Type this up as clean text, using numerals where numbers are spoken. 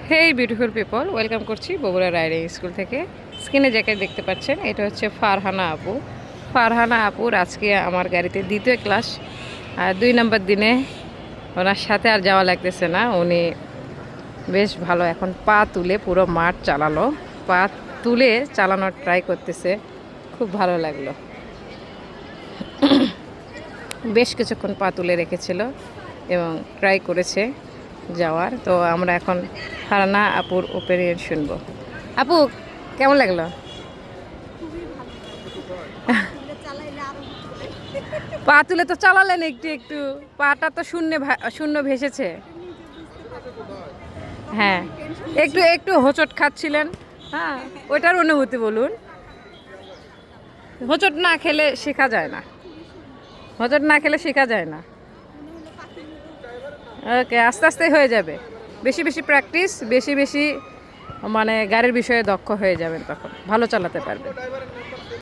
হেই beautiful people, welcome করছি Bogura riding school থেকে। স্ক্রিনে যাকে দেখতে পাচ্ছেন এটা হচ্ছে ফারহানা আপু। ফারহানা আপুর আজকে আমার গাড়িতে দ্বিতীয় ক্লাস, আর 2 নম্বর দিনে ওনার সাথে আর যাওয়া লাগতেছে না। উনি বেশ ভালো এখন পা তুলে পুরো মাঠ চালালো, পা তুলে চালানোর ট্রাই করতেছে, খুব ভালো লাগলো। বেশ কিছুক্ষণ পা তুলে রেখেছিল এবং ট্রাই করেছে যাওয়ার। তো আমরা এখন ফারহানা আপুর ওপিনিয়ন শুনবো। আপু, কেমন লাগলো? পা তুলে তো চালালেন একটু একটু, পাটা তো শূন্য ভেসেছে। হ্যাঁ, একটু একটু হোঁচট খাচ্ছিলেন। হ্যাঁ, ওইটার অনুভূতি বলুন। হোঁচট না খেলে শেখা যায় না, হোঁচট না খেলে শেখা যায় না। ওকে, আস্তে আস্তে হয়ে যাবে। বেশি বেশি প্র্যাকটিস, বেশি বেশি মানে গাড়ির বিষয়ে দক্ষ হয়ে যাবেন, তখন ভালো চালাতে পারবেন।